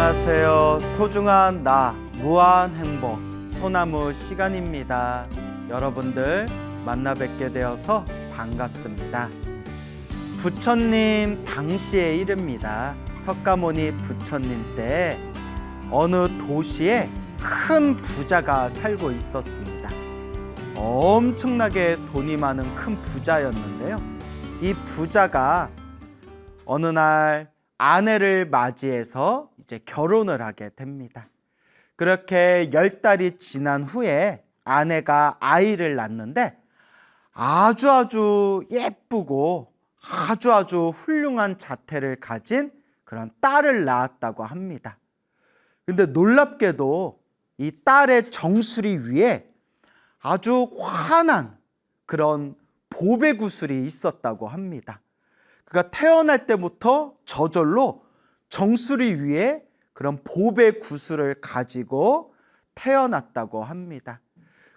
안녕하세요. 소중한 나 무한 행복 소나무 시간입니다. 여러분들 만나 뵙게 되어서 반갑습니다. 부처님 당시의 일입니다. 석가모니 부처님 때 어느 도시에 큰 부자가 살고 있었습니다. 엄청나게 돈이 많은 큰 부자였는데요. 이 부자가 어느 날 아내를 맞이해서 이제 결혼을 하게 됩니다. 그렇게 10달이 지난 후에 아내가 아이를 낳는데 아주 예쁘고 아주 훌륭한 자태를 가진 그런 딸을 낳았다고 합니다. 근데 놀랍게도 이 딸의 정수리 위에 아주 환한 그런 보배구슬이 있었다고 합니다. 그가 태어날 때부터 저절로 정수리 위에 그런 보배구슬을 가지고 태어났다고 합니다.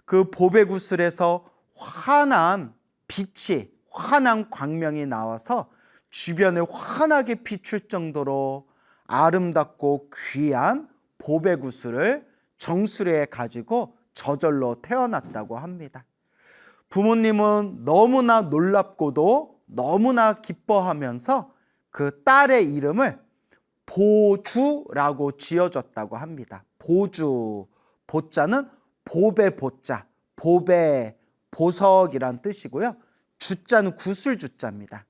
그 보배구슬에서 환한 빛이, 환한 광명이 나와서 주변에 환하게 비출 정도로 아름답고 귀한 보배구슬을 정수리에 가지고 저절로 태어났다고 합니다. 부모님은 너무나 놀랍고도 너무나 기뻐하면서 그 딸의 이름을 보주라고 지어줬다고 합니다. 보주, 보자는 보배 보자, 보배, 보석이란 뜻이고요. 주자는 구슬 주자입니다.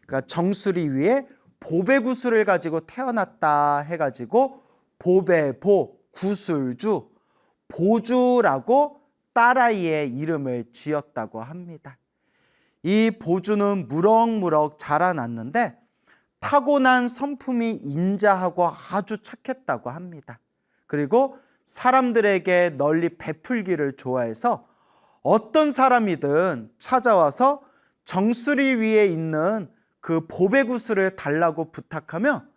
그러니까 정수리 위에 보배구슬을 가지고 태어났다 해가지고 보배보, 구슬주, 보주라고 딸아이의 이름을 지었다고 합니다. 이 보주는 무럭무럭 자라났는데 타고난 성품이 인자하고 아주 착했다고 합니다. 그리고 사람들에게 널리 베풀기를 좋아해서 어떤 사람이든 찾아와서 정수리 위에 있는 그 보배구슬을 달라고 부탁하면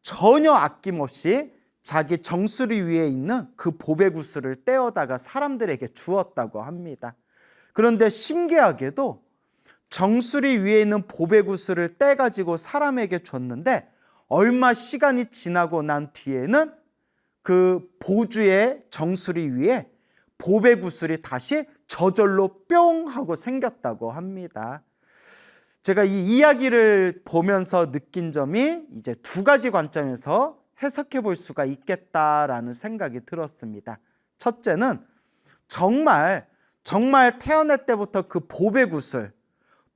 전혀 아낌없이 자기 정수리 위에 있는 그 보배구슬을 떼어다가 사람들에게 주었다고 합니다. 그런데 신기하게도 정수리 위에 있는 보배구슬을 떼가지고 사람에게 줬는데 얼마 시간이 지나고 난 뒤에는 그 보주의 정수리 위에 보배구슬이 다시 저절로 뿅 하고 생겼다고 합니다. 제가 이 이야기를 보면서 느낀 점이 이제 두 가지 관점에서 해석해 볼 수가 있겠다라는 생각이 들었습니다. 첫째는 정말 태어날 때부터 그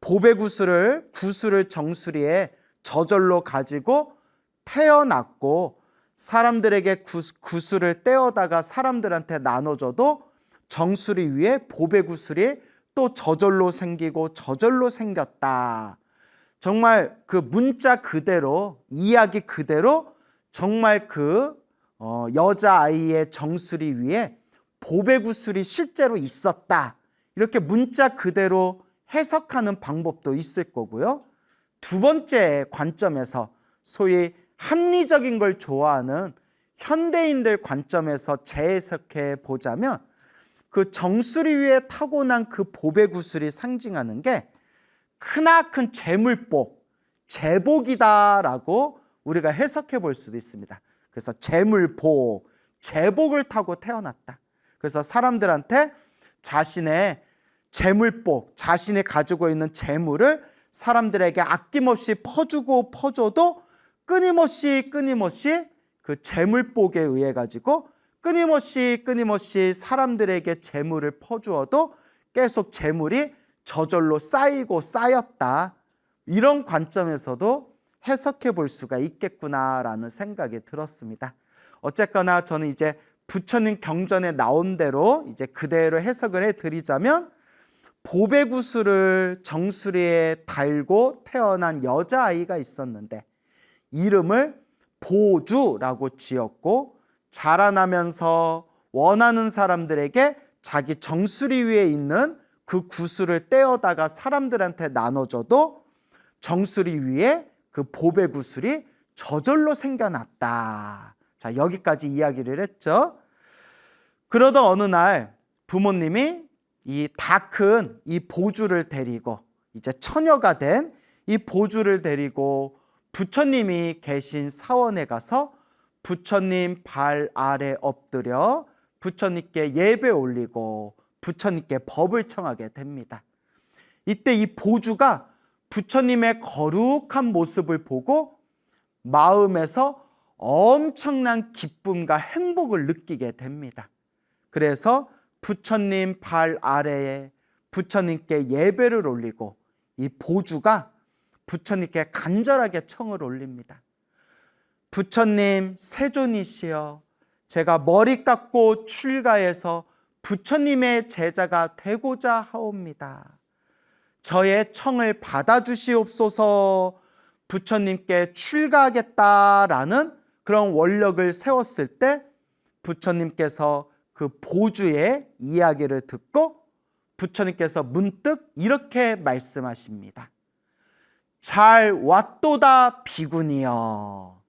보배구슬을 구슬을 정수리에 저절로 가지고 태어났고 사람들에게 구슬을 떼어다가 사람들한테 나눠줘도 정수리 위에 보배구슬이 또 저절로 생기고 저절로 생겼다. 정말 그 문자 그대로 이야기 그대로 정말 그 여자아이의 정수리 위에 보배구슬이 실제로 있었다. 이렇게 문자 그대로 해석하는 방법도 있을 거고요. 두 번째 관점에서 소위 합리적인 걸 좋아하는 현대인들 관점에서 재해석해 보자면 그 정수리 위에 타고난 그 보배구슬이 상징하는 게 크나큰 재물복, 재복이다라고 우리가 해석해 볼 수도 있습니다. 그래서 재물복, 재복을 타고 태어났다. 그래서 사람들한테 자신의 재물복, 자신이 가지고 있는 재물을 사람들에게 아낌없이 퍼줘도 끊임없이 그 재물복에 의해 가지고 끊임없이 사람들에게 재물을 퍼주어도 계속 재물이 저절로 쌓이고 쌓였다. 이런 관점에서도 해석해 볼 수가 있겠구나라는 생각이 들었습니다. 어쨌거나 저는 이제 부처님 경전에 나온 대로 이제 그대로 해석을 해드리자면 보배구슬을 정수리에 달고 태어난 여자아이가 있었는데 이름을 보주라고 지었고 자라나면서 원하는 사람들에게 자기 정수리 위에 있는 그 구슬을 떼어다가 사람들한테 나눠줘도 정수리 위에 그 보배구슬이 저절로 생겨났다. 자, 여기까지 이야기를 했죠. 그러던 어느 날 부모님이 이 다 큰 이 보주를 데리고 이제 처녀가 된 이 보주를 데리고 부처님이 계신 사원에 가서 부처님 발 아래 엎드려 부처님께 예배 올리고 부처님께 법을 청하게 됩니다. 이때 이 보주가 부처님의 거룩한 모습을 보고 마음에서 엄청난 기쁨과 행복을 느끼게 됩니다. 그래서 부처님 발 아래에 부처님께 예배를 올리고 이 보주가 부처님께 간절하게 청을 올립니다. 부처님 세존이시여, 제가 머리 깎고 출가해서 부처님의 제자가 되고자 하옵니다. 저의 청을 받아주시옵소서. 부처님께 출가하겠다라는 그런 원력을 세웠을 때 부처님께서 그 보주의 이야기를 듣고 부처님께서 문득 이렇게 말씀하십니다. 잘 왔도다 비구니여,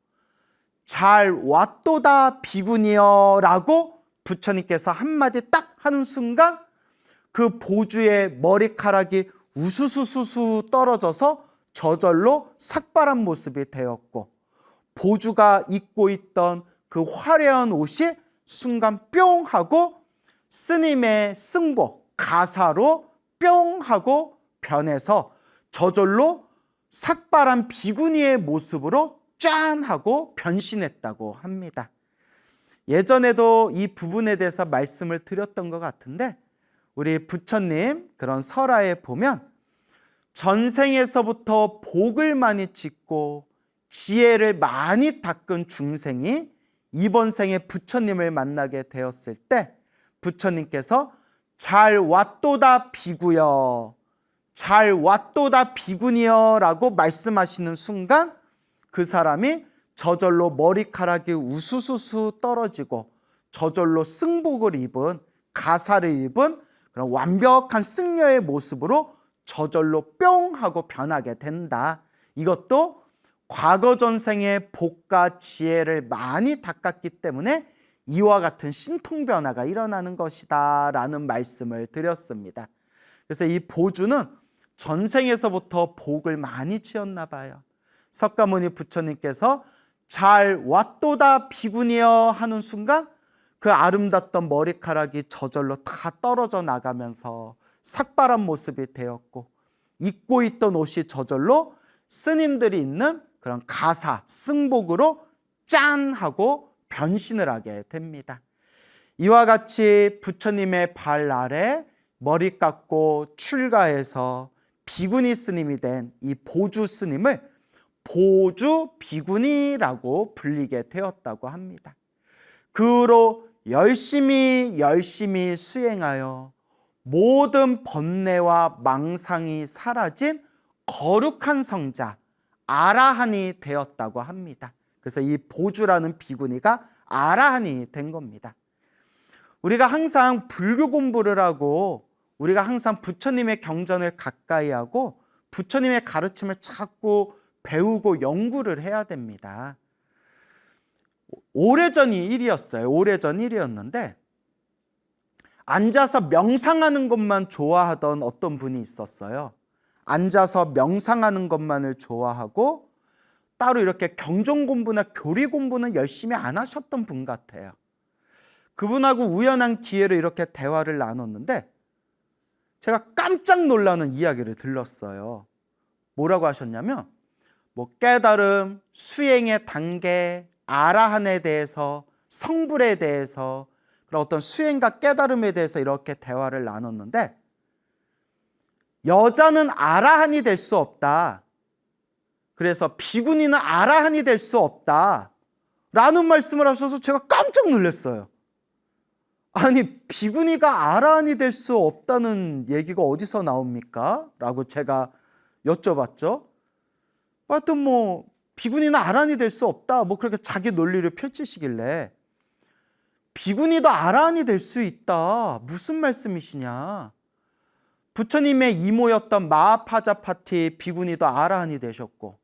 잘 왔도다 비구니여 라고 부처님께서 한마디 딱 하는 순간 그 보주의 머리카락이 우수수수수 떨어져서 저절로 삭발한 모습이 되었고, 보주가 입고 있던 그 화려한 옷이 순간 뿅 하고 스님의 승복 가사로 뿅 하고 변해서 저절로 삭발한 비구니의 모습으로 짠 하고 변신했다고 합니다. 예전에도 이 부분에 대해서 말씀을 드렸던 것 같은데, 우리 부처님 그런 설화에 보면 전생에서부터 복을 많이 짓고 지혜를 많이 닦은 중생이 이번 생에 부처님을 만나게 되었을 때 부처님께서 잘 왔도다 비구여, 잘 왔도다 비구니여 라고 말씀하시는 순간 그 사람이 저절로 머리카락이 우수수수 떨어지고 저절로 승복을 입은, 가사를 입은 그런 완벽한 승려의 모습으로 저절로 뿅 하고 변하게 된다. 이것도 과거 전생의 복과 지혜를 많이 닦았기 때문에 이와 같은 신통 변화가 일어나는 것이다 라는 말씀을 드렸습니다. 그래서 이 보주는 전생에서부터 복을 많이 지었나 봐요. 석가모니 부처님께서 잘 왔도다 비구니여 하는 순간 그 아름답던 머리카락이 저절로 다 떨어져 나가면서 삭발한 모습이 되었고, 입고 있던 옷이 저절로 스님들이 있는 그런 가사, 승복으로 짠 하고 변신을 하게 됩니다. 이와 같이 부처님의 발 아래 머리 깎고 출가해서 비구니 스님이 된 이 보주 스님을 보주 비구니라고 불리게 되었다고 합니다. 그 후로 열심히 수행하여 모든 번뇌와 망상이 사라진 거룩한 성자 아라한이 되었다고 합니다. 그래서 이 보주라는 비구니가 아라한이 된 겁니다. 우리가 항상 불교 공부를 하고 우리가 항상 부처님의 경전을 가까이 하고 부처님의 가르침을 자꾸 배우고 연구를 해야 됩니다. 오래전 일이었는데 앉아서 명상하는 것만 좋아하던 어떤 분이 있었어요. 앉아서 명상하는 것만을 좋아하고 따로 이렇게 경전 공부나 교리 공부는 열심히 안 하셨던 분 같아요. 그분하고 우연한 기회로 이렇게 대화를 나눴는데 제가 깜짝 놀라는 이야기를 들었어요. 뭐라고 하셨냐면 깨달음, 수행의 단계, 아라한에 대해서, 성불에 대해서, 그런 어떤 수행과 깨달음에 대해서 이렇게 대화를 나눴는데, 여자는 아라한이 될 수 없다. 그래서 비구니는 아라한이 될 수 없다. 라는 말씀을 하셔서 제가 깜짝 놀랐어요. 아니, 비구니가 아라한이 될 수 없다는 얘기가 어디서 나옵니까? 라고 제가 여쭤봤죠. 하여튼 비구니는 아라한이 될 수 없다. 그렇게 자기 논리를 펼치시길래 비구니도 아라한이 될 수 있다. 무슨 말씀이시냐? 부처님의 이모였던 마하파자파티 비구니도 아라한이 되셨고,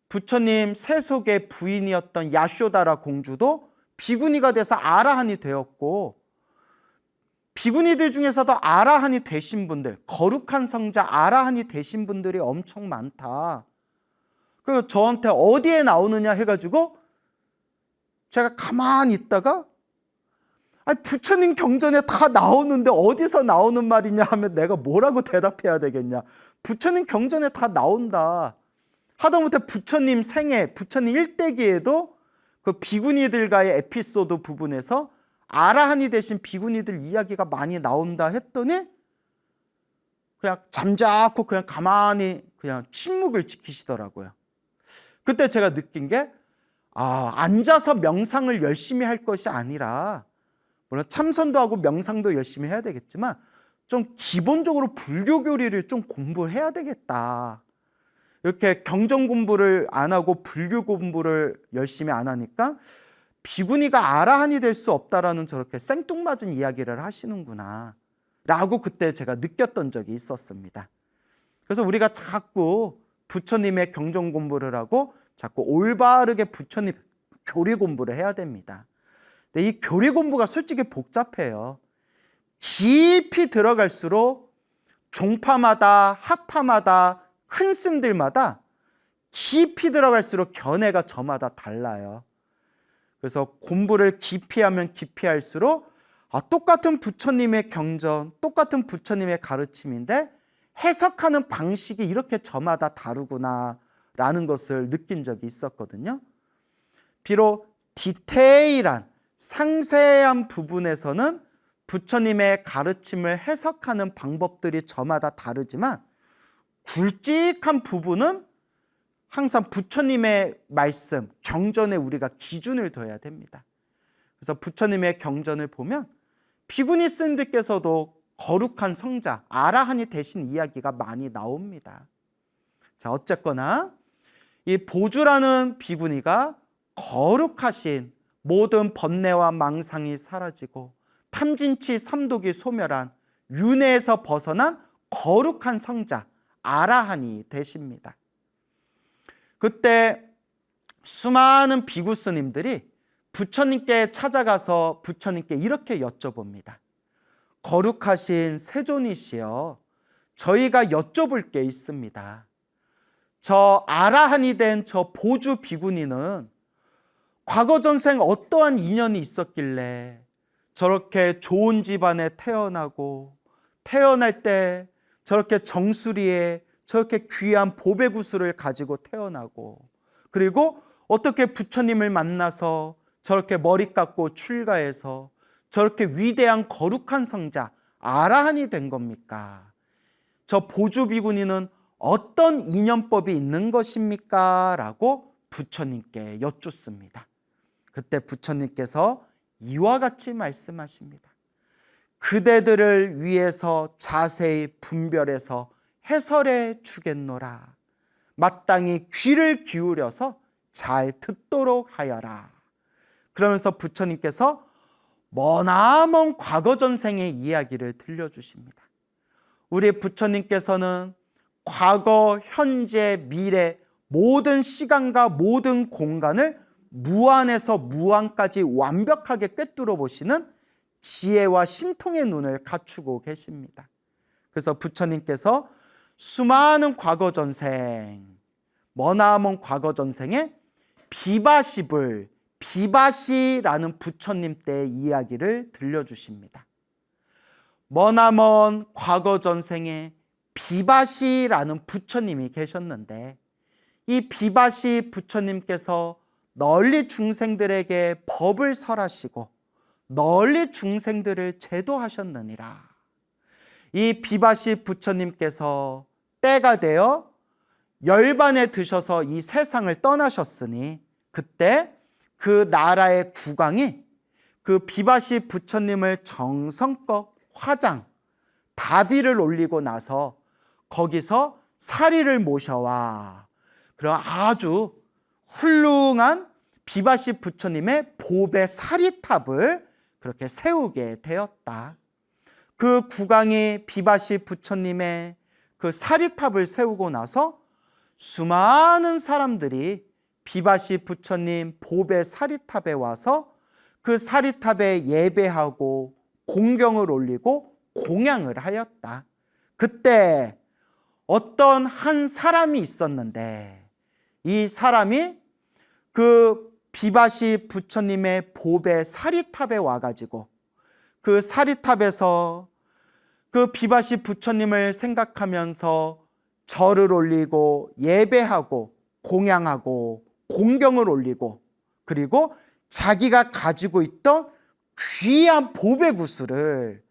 부처님 세속의 부인이었던 야쇼다라 공주도 비구니가 돼서 아라한이 되었고, 비구니들 중에서도 아라한이 되신 분들, 거룩한 성자 아라한이 되신 분들이 엄청 많다. 그리고 저한테 어디에 나오느냐 해가지고 제가 가만히 있다가 아니, 부처님 경전에 다 나오는데 어디서 나오는 말이냐 하면 내가 뭐라고 대답해야 되겠냐. 부처님 경전에 다 나온다. 하다못해 부처님 생애, 부처님 일대기에도 그 비구니들과의 에피소드 부분에서 아라한이 되신 비구니들 이야기가 많이 나온다 했더니 그냥 잠자코 그냥 가만히 그냥 침묵을 지키시더라고요. 그때 제가 느낀 게 앉아서 명상을 열심히 할 것이 아니라 물론 참선도 하고 명상도 열심히 해야 되겠지만 좀 기본적으로 불교 교리를 좀 공부해야 되겠다. 이렇게 경전 공부를 안 하고 불교 공부를 열심히 안 하니까 비구니가 아라한이 될 수 없다라는 저렇게 생뚱맞은 이야기를 하시는구나 라고 그때 제가 느꼈던 적이 있었습니다. 그래서 우리가 자꾸 부처님의 경전 공부를 하고 자꾸 올바르게 부처님 교리 공부를 해야 됩니다. 근데 이 교리 공부가 솔직히 복잡해요. 깊이 들어갈수록 종파마다 학파마다 큰 스님들마다 깊이 들어갈수록 견해가 저마다 달라요. 그래서 공부를 깊이 하면 깊이 할수록 똑같은 부처님의 경전, 똑같은 부처님의 가르침인데 해석하는 방식이 이렇게 저마다 다르구나 라는 것을 느낀 적이 있었거든요. 비록 디테일한 상세한 부분에서는 부처님의 가르침을 해석하는 방법들이 저마다 다르지만 굵직한 부분은 항상 부처님의 말씀, 경전에 우리가 기준을 둬야 됩니다. 그래서 부처님의 경전을 보면 비구니 스님들께서도 거룩한 성자, 아라한이 되신 이야기가 많이 나옵니다. 자, 어쨌거나 이 보주라는 비구니가 거룩하신 모든 번뇌와 망상이 사라지고 탐진치 삼독이 소멸한 윤회에서 벗어난 거룩한 성자, 아라한이 되십니다. 그때 수많은 비구 스님들이 부처님께 찾아가서 부처님께 이렇게 여쭤봅니다. 거룩하신 세존이시여, 저희가 여쭤볼 게 있습니다. 저 아라한이 된 저 보주 비구니는 과거 전생 어떠한 인연이 있었길래 저렇게 좋은 집안에 태어나고 태어날 때 저렇게 정수리에 저렇게 귀한 보배구슬을 가지고 태어나고 그리고 어떻게 부처님을 만나서 저렇게 머리 깎고 출가해서 저렇게 위대한 거룩한 성자 아라한이 된 겁니까? 저 보주 비구니는 어떤 인연법이 있는 것입니까? 라고 부처님께 여쭙습니다. 그때 부처님께서 이와 같이 말씀하십니다. 그대들을 위해서 자세히 분별해서 해설해 주겠노라. 마땅히 귀를 기울여서 잘 듣도록 하여라. 그러면서 부처님께서 머나먼 과거 전생의 이야기를 들려주십니다. 우리 부처님께서는 과거, 현재, 미래 모든 시간과 모든 공간을 무한에서 무한까지 완벽하게 꿰뚫어 보시는 지혜와 신통의 눈을 갖추고 계십니다. 그래서 부처님께서 수많은 과거 전생, 머나먼 과거 전생에 비바시라는 부처님 때의 이야기를 들려주십니다. 머나먼 과거 전생에 비바시라는 부처님이 계셨는데 이 비바시 부처님께서 널리 중생들에게 법을 설하시고 널리 중생들을 제도하셨느니라. 이 비바시 부처님께서 때가 되어 열반에 드셔서 이 세상을 떠나셨으니 그때 그 나라의 국왕이 그 비바시 부처님을 정성껏 화장, 다비를 올리고 나서 거기서 사리를 모셔와 그런 아주 훌륭한 비바시 부처님의 보배 사리탑을 그렇게 세우게 되었다. 그 국왕이 비바시 부처님의 그 사리탑을 세우고 나서 수많은 사람들이 비바시 부처님 보배 사리탑에 와서 그 사리탑에 예배하고 공경을 올리고 공양을 하였다. 그때 어떤 한 사람이 있었는데 이 사람이 그 비바시 부처님의 보배 사리탑에 와가지고 그 사리탑에서 그 비바시 부처님을 생각하면서 절을 올리고 예배하고 공양하고 공경을 올리고, 그리고 자기가 가지고 있던 귀한 보배구슬을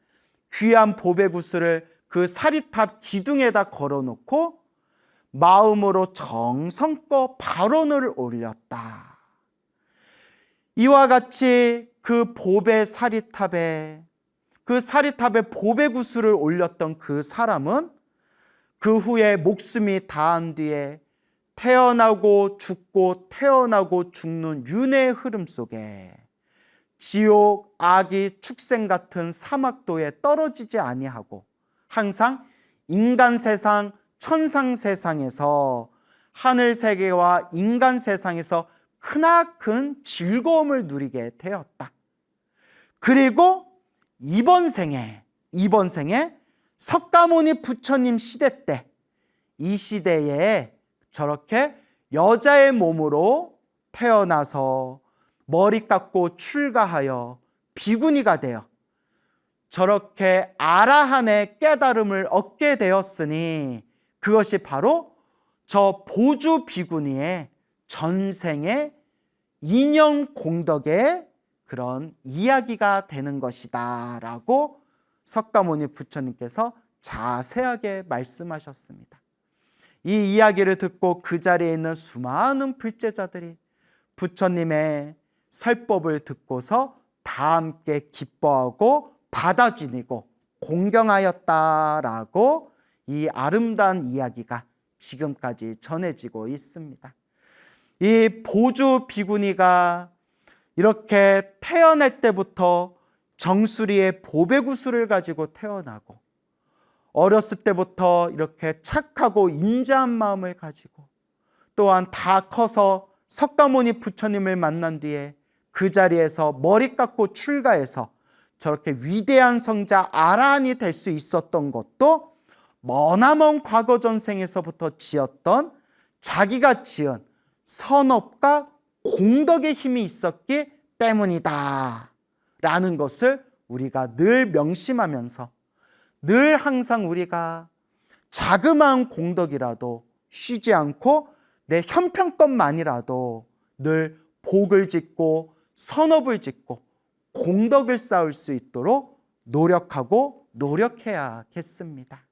그 사리탑 기둥에다 걸어놓고 마음으로 정성껏 발언을 올렸다. 이와 같이 그 사리탑에 보배구슬을 올렸던 그 사람은 그 후에 목숨이 다한 뒤에 태어나고 죽고 태어나고 죽는 윤회의 흐름 속에 지옥, 악의 축생 같은 사막도에 떨어지지 아니하고 항상 인간 세상, 천상 세상에서, 하늘 세계와 인간 세상에서 크나큰 즐거움을 누리게 되었다. 그리고 이번 생에 석가모니 부처님 시대 때, 이 시대에 저렇게 여자의 몸으로 태어나서 머리 깎고 출가하여 비구니가 되어 저렇게 아라한의 깨달음을 얻게 되었으니, 그것이 바로 저 보주 비구니의 전생의 인연 공덕의 그런 이야기가 되는 것이다 라고 석가모니 부처님께서 자세하게 말씀하셨습니다. 이 이야기를 듣고 그 자리에 있는 수많은 불제자들이 부처님의 설법을 듣고서 다 함께 기뻐하고 받아지니고 공경하였다라고 이 아름다운 이야기가 지금까지 전해지고 있습니다. 이 보주 비구니가 이렇게 태어날 때부터 정수리에 보배구슬을 가지고 태어나고, 어렸을 때부터 이렇게 착하고 인자한 마음을 가지고, 또한 다 커서 석가모니 부처님을 만난 뒤에 그 자리에서 머리 깎고 출가해서 저렇게 위대한 성자 아라한이 될 수 있었던 것도 머나먼 과거 전생에서부터 지었던 자기가 지은 선업과 공덕의 힘이 있었기 때문이다 라는 것을 우리가 늘 명심하면서, 늘 항상 우리가 자그마한 공덕이라도 쉬지 않고 내 형편것만이라도 늘 복을 짓고 선업을 짓고 공덕을 쌓을 수 있도록 노력해야겠습니다.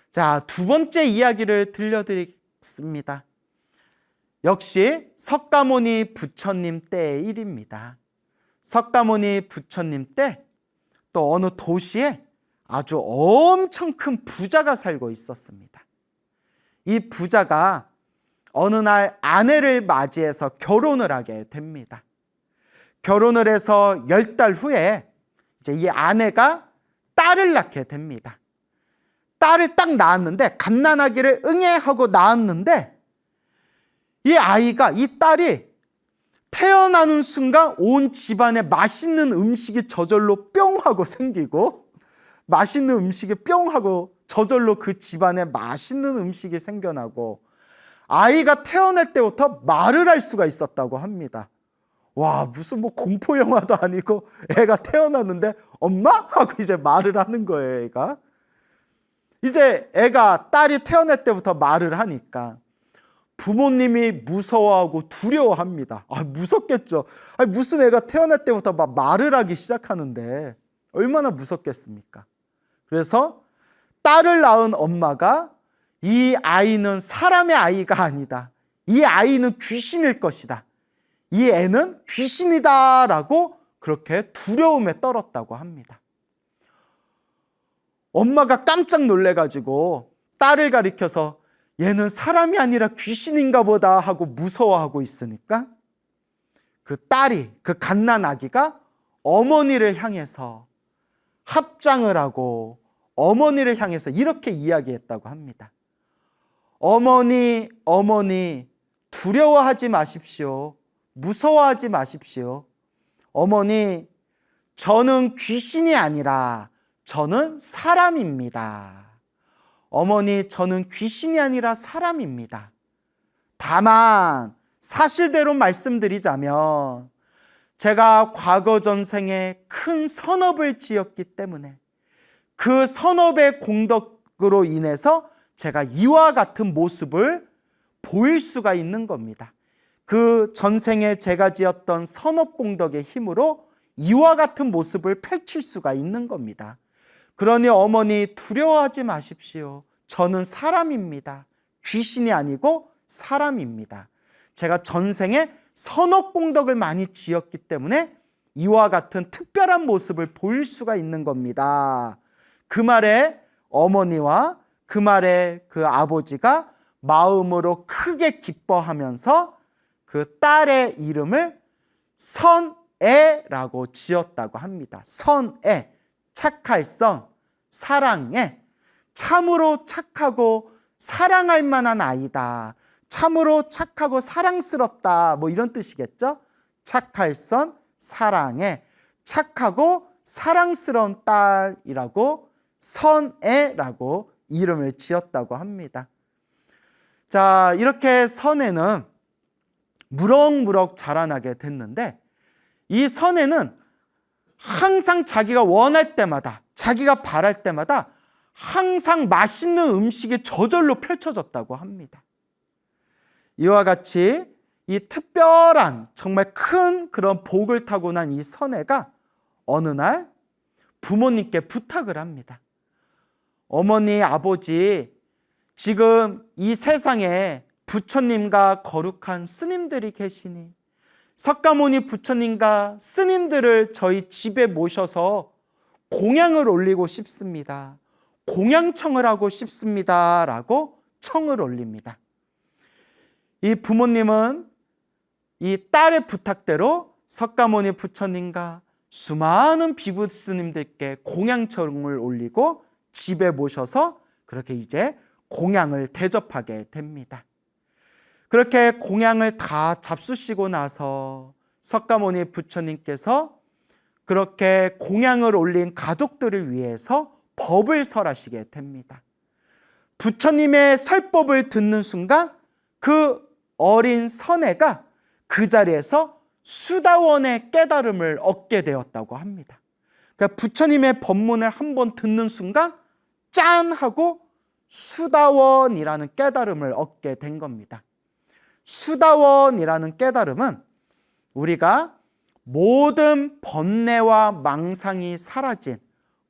자, 두 번째 이야기를 들려드리겠습니다. 역시 석가모니 부처님 때의 일입니다. 석가모니 부처님 때 또 어느 도시에 아주 엄청 큰 부자가 살고 있었습니다. 이 부자가 어느 날 아내를 맞이해서 결혼을 하게 됩니다. 결혼을 해서 10달 후에 이제 이 아내가 딸을 낳게 됩니다. 딸을 딱 낳았는데, 갓난아기를 응애 하고 낳았는데, 이 딸이 태어나는 순간 온 집안에 맛있는 음식이 저절로 뿅 하고 생기고, 맛있는 음식이 뿅 하고 저절로 그 집안에 맛있는 음식이 생겨나고, 아이가 태어날 때부터 말을 할 수가 있었다고 합니다. 와, 무슨 공포 영화도 아니고 애가 태어났는데 엄마? 하고 이제 말을 하는 거예요, 애가. 이제 딸이 태어날 때부터 말을 하니까 부모님이 무서워하고 두려워합니다. 무섭겠죠. 무슨 애가 태어날 때부터 막 말을 하기 시작하는데 얼마나 무섭겠습니까? 그래서 딸을 낳은 엄마가 이 아이는 사람의 아이가 아니다, 이 아이는 귀신일 것이다, 이 애는 귀신이다 라고 그렇게 두려움에 떨었다고 합니다. 엄마가 깜짝 놀래가지고 딸을 가리켜서 얘는 사람이 아니라 귀신인가 보다 하고 무서워하고 있으니까 그 딸이, 그 갓난아기가 어머니를 향해서 합장을 하고 어머니를 향해서 이렇게 이야기했다고 합니다. 어머니, 두려워하지 마십시오. 무서워하지 마십시오. 어머니, 저는 귀신이 아니라 저는 사람입니다. 어머니, 저는 귀신이 아니라 사람입니다. 다만 사실대로 말씀드리자면 제가 과거 전생에 큰 선업을 지었기 때문에 그 선업의 공덕으로 인해서 제가 이와 같은 모습을 보일 수가 있는 겁니다. 그 전생에 제가 지었던 선업 공덕의 힘으로 이와 같은 모습을 펼칠 수가 있는 겁니다. 그러니 어머니 두려워하지 마십시오. 저는 사람입니다. 귀신이 아니고 사람입니다. 제가 전생에 선업 공덕을 많이 지었기 때문에 이와 같은 특별한 모습을 보일 수가 있는 겁니다. 그 말에 어머니와 그 말에 그 아버지가 마음으로 크게 기뻐하면서 그 딸의 이름을 선애라고 지었다고 합니다. 선애, 착할 선, 사랑애, 참으로 착하고 사랑할 만한 아이다. 참으로 착하고 사랑스럽다. 뭐 이런 뜻이겠죠? 착할 선, 사랑애, 착하고 사랑스러운 딸이라고 선애라고 이름을 지었다고 합니다. 자, 이렇게 선애는 무럭무럭 자라나게 됐는데 이 선애는 항상 자기가 원할 때마다 자기가 바랄 때마다 항상 맛있는 음식이 저절로 펼쳐졌다고 합니다. 이와 같이 이 특별한 정말 큰 그런 복을 타고난 이 선애가 어느 날 부모님께 부탁을 합니다. 어머니, 아버지, 지금 이 세상에 부처님과 거룩한 스님들이 계시니 석가모니 부처님과 스님들을 저희 집에 모셔서 공양을 올리고 싶습니다. 공양청을 하고 싶습니다. 라고 청을 올립니다. 이 부모님은 이 딸의 부탁대로 석가모니 부처님과 수많은 비구 스님들께 공양청을 올리고 집에 모셔서 그렇게 이제 공양을 대접하게 됩니다. 그렇게 공양을 다 잡수시고 나서 석가모니 부처님께서 그렇게 공양을 올린 가족들을 위해서 법을 설하시게 됩니다. 부처님의 설법을 듣는 순간 그 어린 선애가 그 자리에서 수다원의 깨달음을 얻게 되었다고 합니다. 그러니까 부처님의 법문을 한번 듣는 순간 짠 하고 수다원이라는 깨달음을 얻게 된 겁니다. 수다원이라는 깨달음은 우리가 모든 번뇌와 망상이 사라진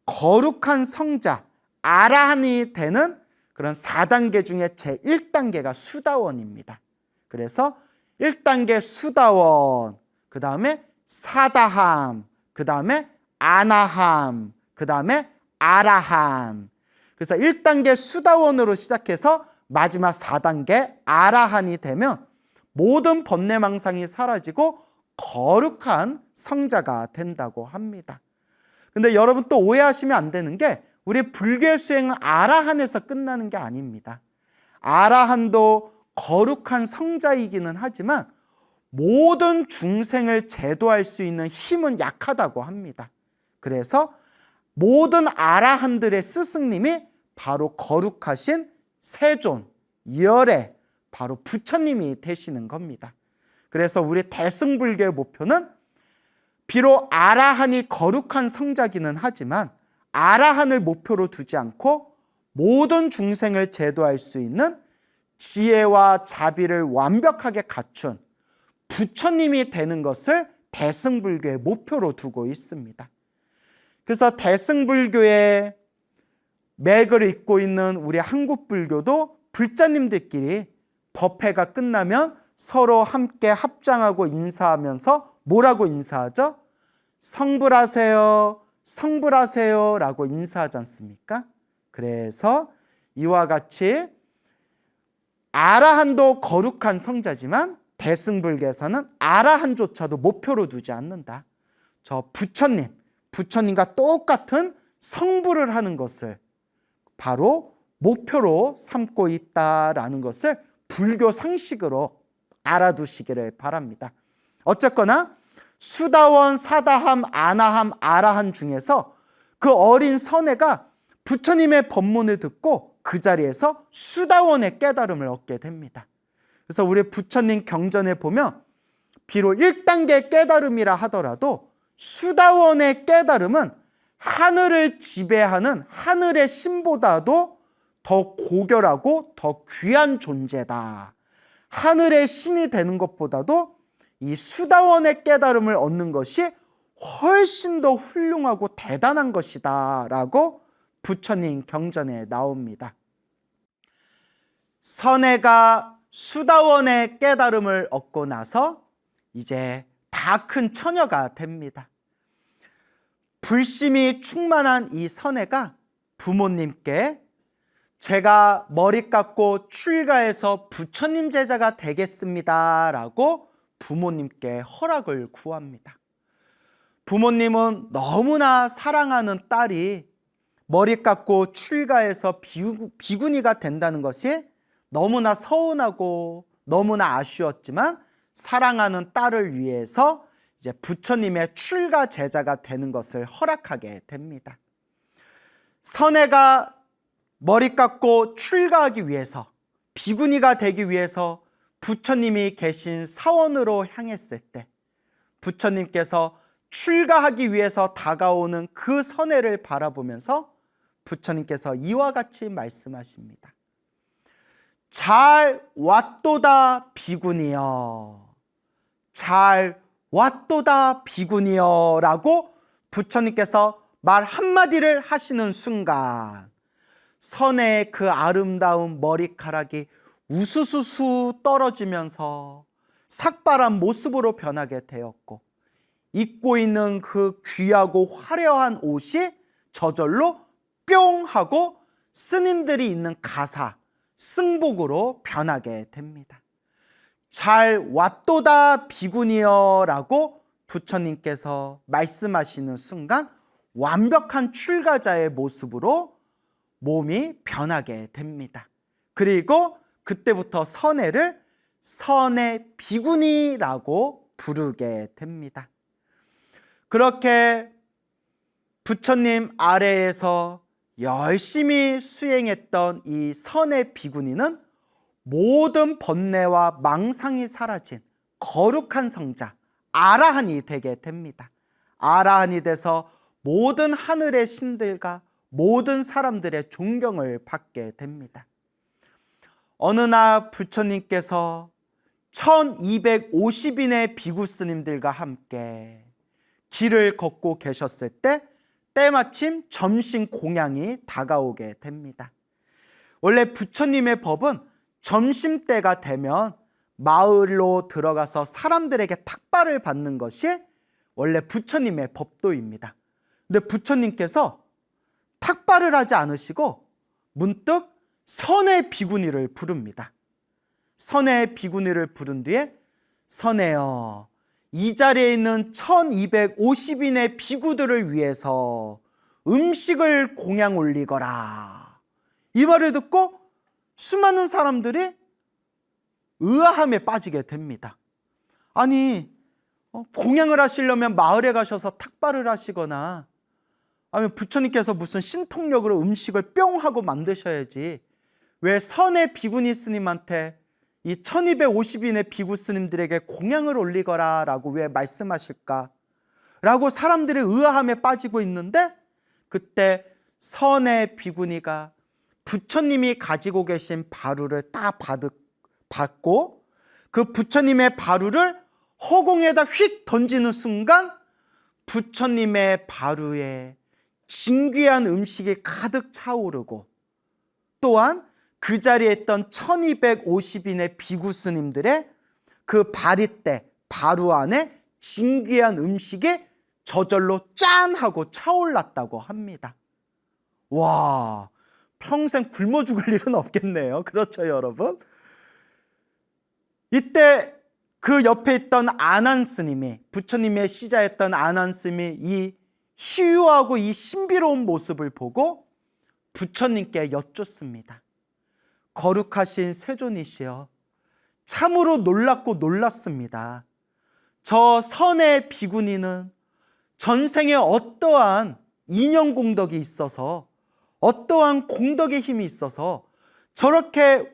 거룩한 성자, 아라한이 되는 그런 4단계 중에 제1단계가 수다원입니다. 그래서 1단계 수다원, 그 다음에 사다함, 그 다음에 아나함, 그 다음에 아라한. 그래서 1단계 수다원으로 시작해서 마지막 4단계 아라한이 되면 모든 번뇌망상이 사라지고 거룩한 성자가 된다고 합니다. 근데 여러분 또 오해하시면 안 되는 게 우리 불교의 수행은 아라한에서 끝나는 게 아닙니다. 아라한도 거룩한 성자이기는 하지만 모든 중생을 제도할 수 있는 힘은 약하다고 합니다. 그래서 모든 아라한들의 스승님이 바로 거룩하신 세존, 열애, 바로 부처님이 되시는 겁니다. 그래서 우리 대승불교의 목표는 비록 아라한이 거룩한 성자기는 하지만 아라한을 목표로 두지 않고 모든 중생을 제도할 수 있는 지혜와 자비를 완벽하게 갖춘 부처님이 되는 것을 대승불교의 목표로 두고 있습니다. 그래서 대승불교의 맥을 잇고 있는 우리 한국불교도 불자님들끼리 법회가 끝나면 서로 함께 합장하고 인사하면서 뭐라고 인사하죠? 성불하세요, 성불하세요 라고 인사하지 않습니까? 그래서 이와 같이 아라한도 거룩한 성자지만 대승불교에서는 아라한조차도 목표로 두지 않는다. 저 부처님과 똑같은 성불을 하는 것을 바로 목표로 삼고 있다라는 것을 불교 상식으로 알아두시기를 바랍니다. 어쨌거나 수다원, 사다함, 아나함, 아라한 중에서 그 어린 선애가 부처님의 법문을 듣고 그 자리에서 수다원의 깨달음을 얻게 됩니다. 그래서 우리 부처님 경전에 보면 비록 1단계 깨달음이라 하더라도 수다원의 깨달음은 하늘을 지배하는 하늘의 신보다도 더 고결하고 더 귀한 존재다. 하늘의 신이 되는 것보다도 이 수다원의 깨달음을 얻는 것이 훨씬 더 훌륭하고 대단한 것이다 라고 부처님 경전에 나옵니다. 선해가 수다원의 깨달음을 얻고 나서 이제 다 큰 처녀가 됩니다. 불심이 충만한 이 선해가 부모님께 제가 머리 깎고 출가해서 부처님 제자가 되겠습니다 라고 부모님께 허락을 구합니다. 부모님은 너무나 사랑하는 딸이 머리 깎고 출가해서 비구니가 된다는 것이 너무나 서운하고 너무나 아쉬웠지만 사랑하는 딸을 위해서 이제 부처님의 출가 제자가 되는 것을 허락하게 됩니다. 선해가 머리 깎고 출가하기 위해서, 비구니가 되기 위해서 부처님이 계신 사원으로 향했을 때 부처님께서 출가하기 위해서 다가오는 그 선해를 바라보면서 부처님께서 이와 같이 말씀하십니다. 잘 왔도다 비구니여, 잘 왔도다 비구니여 라고 부처님께서 말 한마디를 하시는 순간 선해의 그 아름다운 머리카락이 우수수수 떨어지면서 삭발한 모습으로 변하게 되었고, 입고 있는 그 귀하고 화려한 옷이 저절로 뿅 하고 스님들이 있는 가사, 승복으로 변하게 됩니다. 잘 왔도다 비구니여 라고 부처님께서 말씀하시는 순간 완벽한 출가자의 모습으로 몸이 변하게 됩니다. 그리고 그때부터 선해를 선해 비구니라고 부르게 됩니다. 그렇게 부처님 아래에서 열심히 수행했던 이 선해 비구니는 모든 번뇌와 망상이 사라진 거룩한 성자 아라한이 되게 됩니다. 아라한이 돼서 모든 하늘의 신들과 모든 사람들의 존경을 받게 됩니다. 어느 날 부처님께서 1250인의 비구 스님들과 함께 길을 걷고 계셨을 때 때마침 점심 공양이 다가오게 됩니다. 원래 부처님의 법은 점심때가 되면 마을로 들어가서 사람들에게 탁발을 받는 것이 원래 부처님의 법도입니다. 근데 부처님께서 탁발을 하지 않으시고 문득 선해 비구니를 부릅니다. 선해 비구니를 부른 뒤에 선해여, 이 자리에 있는 1250인의 비구들을 위해서 음식을 공양 올리거라. 이 말을 듣고 수많은 사람들이 의아함에 빠지게 됩니다. 아니, 공양을 하시려면 마을에 가셔서 탁발을 하시거나 아니면 부처님께서 무슨 신통력으로 음식을 뿅 하고 만드셔야지 왜 선해 비구니 스님한테 이 1250인의 비구 스님들에게 공양을 올리거라 라고 왜 말씀하실까? 라고 사람들이 의아함에 빠지고 있는데 그때 선해 비구니가 부처님이 가지고 계신 바루를 딱 받고 그 부처님의 바루를 허공에다 휙 던지는 순간 부처님의 바루에 진귀한 음식이 가득 차오르고 또한 그 자리에 있던 1250인의 비구 스님들의 그 바리떼, 바루 안에 진귀한 음식이 저절로 짠 하고 차올랐다고 합니다. 와, 평생 굶어 죽을 일은 없겠네요. 그렇죠, 여러분? 이때 그 옆에 있던 아난 스님이, 부처님의 시자였던 아난 스님이 이 희유하고 이 신비로운 모습을 보고 부처님께 여쭙습니다. 거룩하신 세존이시여, 참으로 놀랍고 놀랐습니다. 저 선해 비구니는 전생에 어떠한 인연 공덕이 있어서 어떠한 공덕의 힘이 있어서 저렇게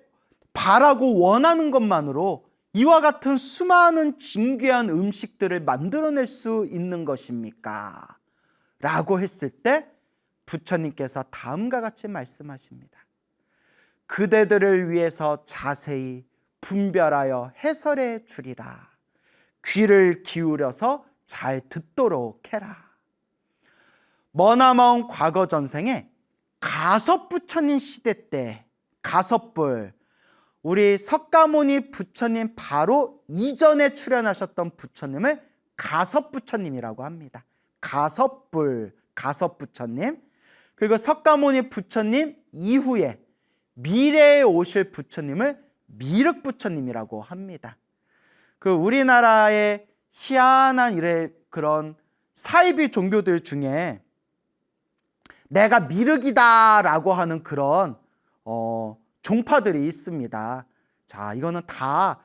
바라고 원하는 것만으로 이와 같은 수많은 진귀한 음식들을 만들어낼 수 있는 것입니까? 라고 했을 때 부처님께서 다음과 같이 말씀하십니다. 그대들을 위해서 자세히 분별하여 해설해 주리라. 귀를 기울여서 잘 듣도록 해라. 머나먼 과거 전생에 가섭부처님 시대 때 가섭불, 우리 석가모니 부처님 바로 이전에 출연하셨던 부처님을 가섭부처님이라고 합니다. 가섭불, 가섭부처님. 그리고 석가모니 부처님 이후에 미래에 오실 부처님을 미륵부처님이라고 합니다. 그 우리나라의 희한한 그런 사이비 종교들 중에 내가 미륵이다라고 하는 그런 종파들이 있습니다. 자, 이거는 다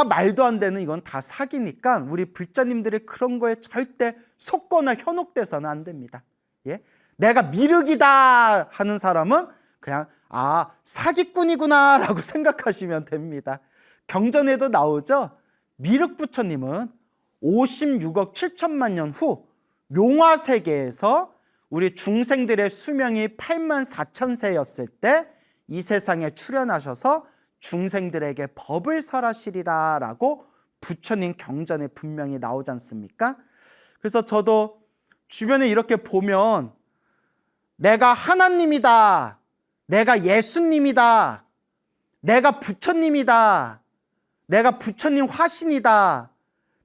말도 안 되는, 이건 다 사기니까 우리 불자님들이 그런 거에 절대 속거나 현혹돼서는 안 됩니다. 예? 내가 미륵이다 하는 사람은 그냥 사기꾼이구나 라고 생각하시면 됩니다. 경전에도 나오죠. 미륵부처님은 56억 7천만 년 후 용화세계에서 우리 중생들의 수명이 8만 4천 세였을 때 이 세상에 출현하셔서 중생들에게 법을 설하시리라 라고 부처님 경전에 분명히 나오지 않습니까? 그래서 저도 주변에 이렇게 보면 내가 하나님이다, 내가 예수님이다, 내가 부처님이다, 내가 부처님 화신이다,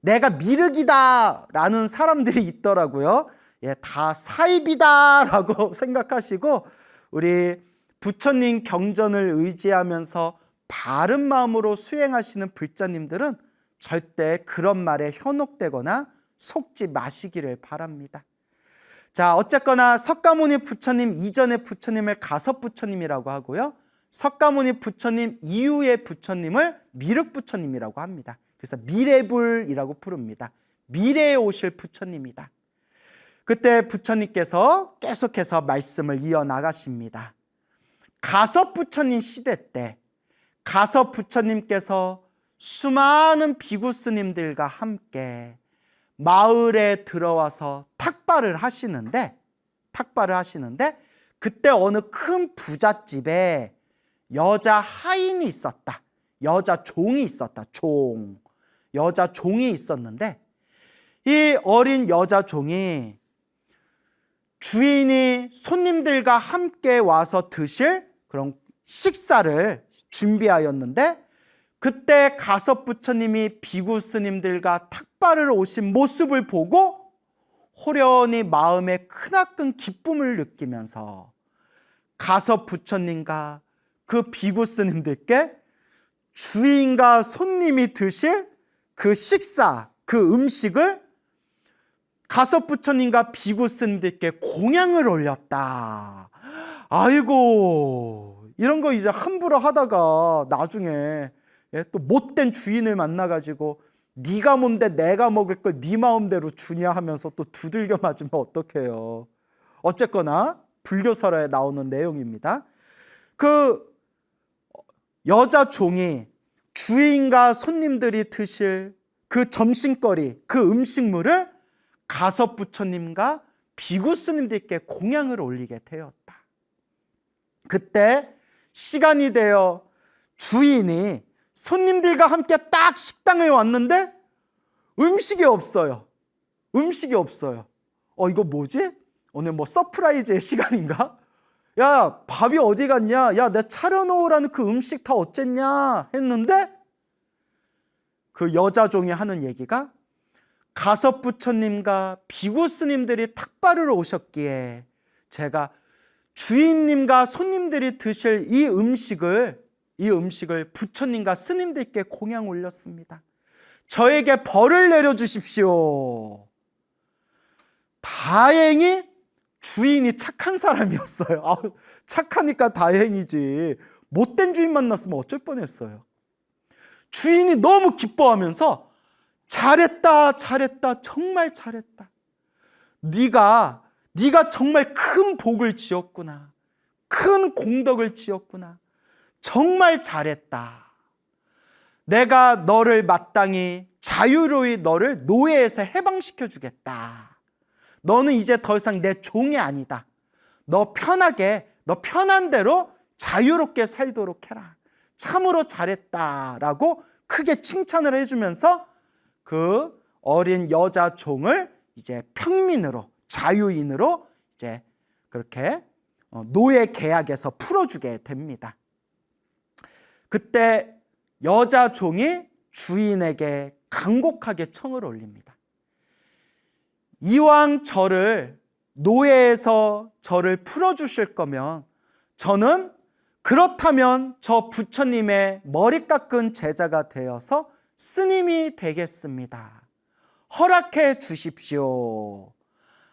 내가 미륵이다 라는 사람들이 있더라고요. 예, 다 사입이다 라고 생각하시고 우리 부처님 경전을 의지하면서 바른 마음으로 수행하시는 불자님들은 절대 그런 말에 현혹되거나 속지 마시기를 바랍니다. 자, 어쨌거나 석가모니 부처님 이전의 부처님을 가섭부처님이라고 하고요, 석가모니 부처님 이후의 부처님을 미륵부처님이라고 합니다. 그래서 미래불이라고 부릅니다. 미래에 오실 부처님이다. 그때 부처님께서 계속해서 말씀을 이어나가십니다. 가섭부처님 시대 때 가섭부처님께서 수많은 비구스님들과 함께 마을에 들어와서 탁발을 하시는데 그때 어느 큰 부잣집에 여자 하인이 있었다. 여자 종이 있었다. 여자 종이 있었는데 이 어린 여자 종이 주인이 손님들과 함께 와서 드실 그런 식사를 준비하였는데 그때 가섭부처님이 비구 스님들과 탁발을 오신 모습을 보고 호련히 마음에 크나큰 기쁨을 느끼면서 가섭부처님과 그 비구 스님들께 주인과 손님이 드실 그 식사, 그 음식을 가섭부처님과 비구 스님들께 공양을 올렸다. 아이고, 이런 거 이제 함부로 하다가 나중에 또 못된 주인을 만나가지고 네가 뭔데 내가 먹을 걸 네 마음대로 주냐 하면서 또 두들겨 맞으면 어떡해요. 어쨌거나 불교설화에 나오는 내용입니다. 그 여자 종이 주인과 손님들이 드실 그 점심거리, 그 음식물을 가섭부처님과 비구 스님들께 공양을 올리게 되었다. 그때 시간이 되어 주인이 손님들과 함께 딱 식당에 왔는데 음식이 없어요. 이거 뭐지? 오늘 뭐 서프라이즈의 시간인가? 야, 밥이 어디 갔냐? 야, 내 차려놓으라는 그 음식 다 어쨌냐? 했는데 그 여자 종이 하는 얘기가 가섭부처님과 비구 스님들이 탁발을 오셨기에 제가 주인님과 손님들이 드실 이 음식을 부처님과 스님들께 공양 올렸습니다. 저에게 벌을 내려주십시오. 다행히 주인이 착한 사람이었어요. 착하니까 다행이지. 못된 주인 만났으면 어쩔 뻔했어요. 주인이 너무 기뻐하면서 잘했다, 정말 잘했다. 네가 정말 큰 복을 지었구나. 큰 공덕을 지었구나. 정말 잘했다. 내가 너를 마땅히 자유로이 너를 노예에서 해방시켜 주겠다. 너는 이제 더 이상 내 종이 아니다. 너 편하게, 너 편한 대로 자유롭게 살도록 해라. 참으로 잘했다라고 크게 칭찬을 해주면서 그 어린 여자 종을 이제 평민으로, 자유인으로 이제 그렇게 노예 계약에서 풀어주게 됩니다. 그때 여자 종이 주인에게 간곡하게 청을 올립니다. 이왕 저를 노예에서 저를 풀어주실 거면 저는 그렇다면 저 부처님의 머리 깎은 제자가 되어서 스님이 되겠습니다. 허락해 주십시오.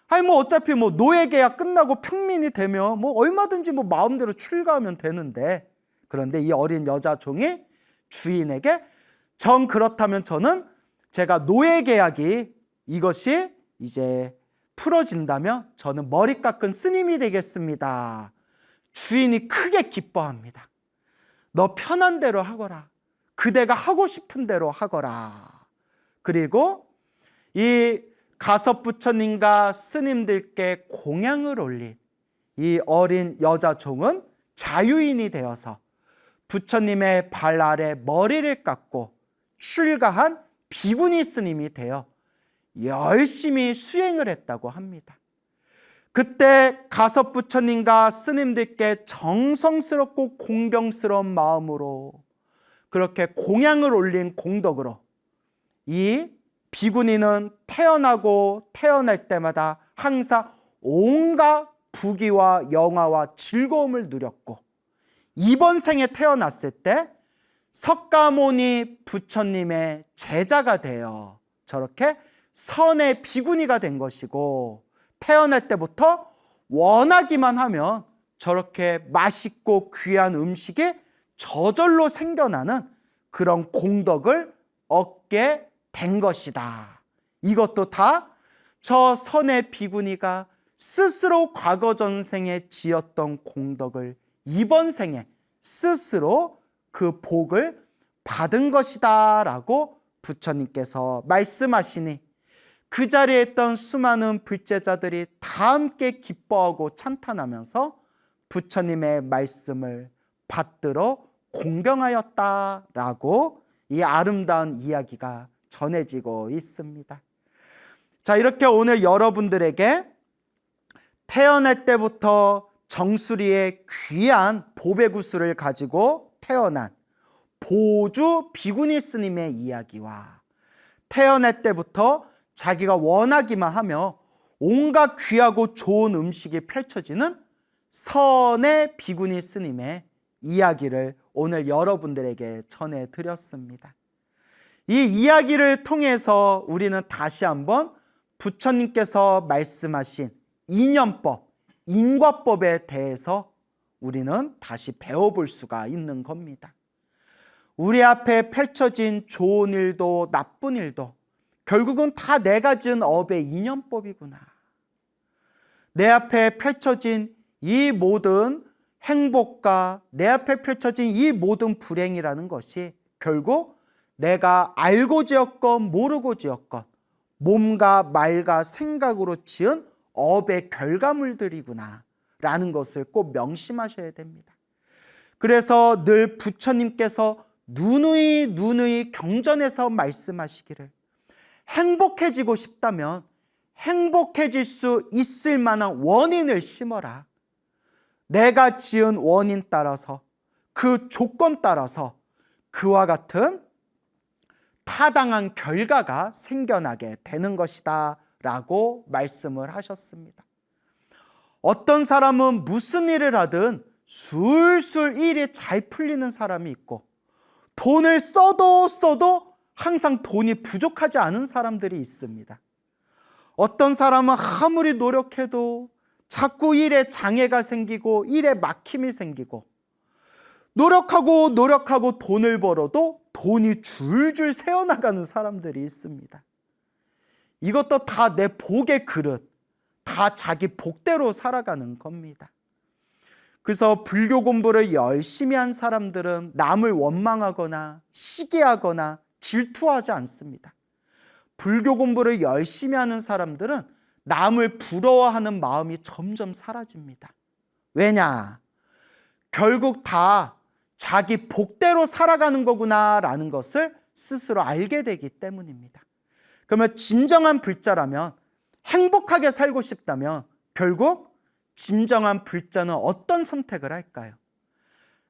아니 어차피 노예 계약 끝나고 평민이 되면 얼마든지 마음대로 출가하면 되는데, 그런데 이 어린 여자 종이 주인에게 정 그렇다면 저는 제가 노예 계약이 이것이 이제 풀어진다면 저는 머리 깎은 스님이 되겠습니다. 주인이 크게 기뻐합니다. 너 편한 대로 하거라. 그대가 하고 싶은 대로 하거라. 그리고 이 가섭 부처님과 스님들께 공양을 올린 이 어린 여자 종은 자유인이 되어서 부처님의 발 아래 머리를 깎고 출가한 비구니 스님이 되어 열심히 수행을 했다고 합니다. 그때 가섭 부처님과 스님들께 정성스럽고 공경스러운 마음으로 그렇게 공양을 올린 공덕으로 이 비구니는 태어나고 태어날 때마다 항상 온갖 부귀와 영화와 즐거움을 누렸고, 이번 생에 태어났을 때 석가모니 부처님의 제자가 되어 저렇게 선의 비구니가 된 것이고, 태어날 때부터 원하기만 하면 저렇게 맛있고 귀한 음식이 저절로 생겨나는 그런 공덕을 얻게 된 것이다. 이것도 다 저 선의 비구니가 스스로 과거 전생에 지었던 공덕을 이번 생에 스스로 그 복을 받은 것이다 라고 부처님께서 말씀하시니, 그 자리에 있던 수많은 불제자들이 다 함께 기뻐하고 찬탄하면서 부처님의 말씀을 받들어 공경하였다라고 이 아름다운 이야기가 전해지고 있습니다. 자, 이렇게 오늘 여러분들에게 태어날 때부터 정수리에 귀한 보배구슬을 가지고 태어난 보주 비구니 스님의 이야기와 태어날 때부터 자기가 원하기만 하며 온갖 귀하고 좋은 음식이 펼쳐지는 선의 비구니 스님의 이야기를 오늘 여러분들에게 전해드렸습니다. 이 이야기를 통해서 우리는 다시 한번 부처님께서 말씀하신 인연법, 인과법에 대해서 우리는 다시 배워볼 수가 있는 겁니다. 우리 앞에 펼쳐진 좋은 일도 나쁜 일도 결국은 다 내가 지은 업의 인연법이구나. 내 앞에 펼쳐진 이 모든 행복과 내 앞에 펼쳐진 이 모든 불행이라는 것이 결국 내가 알고 지었건 모르고 지었건 몸과 말과 생각으로 지은 업의 결과물들이구나 라는 것을 꼭 명심하셔야 됩니다. 그래서 늘 부처님께서 누누이 경전에서 말씀하시기를, 행복해지고 싶다면 행복해질 수 있을 만한 원인을 심어라. 내가 지은 원인 따라서, 그 조건 따라서 그와 같은 타당한 결과가 생겨나게 되는 것이다 라고 말씀을 하셨습니다. 어떤 사람은 무슨 일을 하든 술술 일이 잘 풀리는 사람이 있고, 돈을 써도 항상 돈이 부족하지 않은 사람들이 있습니다. 어떤 사람은 아무리 노력해도 자꾸 일에 장애가 생기고 일에 막힘이 생기고, 노력하고 돈을 벌어도 돈이 줄줄 새어나가는 사람들이 있습니다. 이것도 다 내 복의 그릇, 다 자기 복대로 살아가는 겁니다. 그래서 불교 공부를 열심히 한 사람들은 남을 원망하거나 시기하거나 질투하지 않습니다. 불교 공부를 열심히 하는 사람들은 남을 부러워하는 마음이 점점 사라집니다. 왜냐? 결국 다 자기 복대로 살아가는 거구나라는 것을 스스로 알게 되기 때문입니다. 그러면 진정한 불자라면, 행복하게 살고 싶다면 결국 진정한 불자는 어떤 선택을 할까요?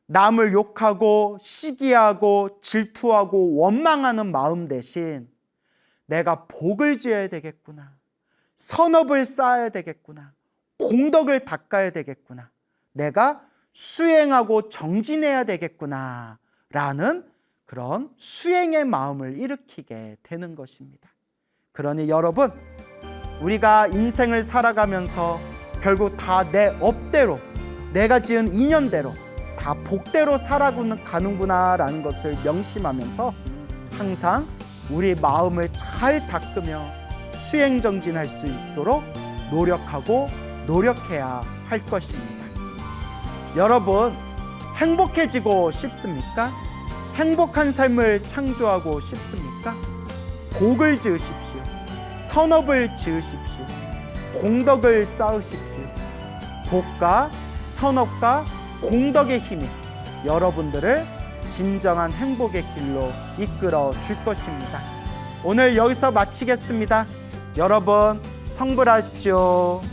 남을 욕하고 시기하고 질투하고 원망하는 마음 대신 내가 복을 지어야 되겠구나, 선업을 쌓아야 되겠구나, 공덕을 닦아야 되겠구나, 내가 수행하고 정진해야 되겠구나 라는 그런 수행의 마음을 일으키게 되는 것입니다. 그러니 여러분, 우리가 인생을 살아가면서 결국 다 내 업대로, 내가 지은 인연대로 다 복대로 살아가는구나 라는 것을 명심하면서 항상 우리 마음을 잘 닦으며 수행정진할 수 있도록 노력하고 노력해야 할 것입니다. 여러분, 행복해지고 싶습니까? 행복한 삶을 창조하고 싶습니까? 복을 지으십시오. 선업을 지으십시오. 공덕을 쌓으십시오. 복과 선업과 공덕의 힘이 여러분들을 진정한 행복의 길로 이끌어 줄 것입니다. 오늘 여기서 마치겠습니다. 여러분, 성불하십시오.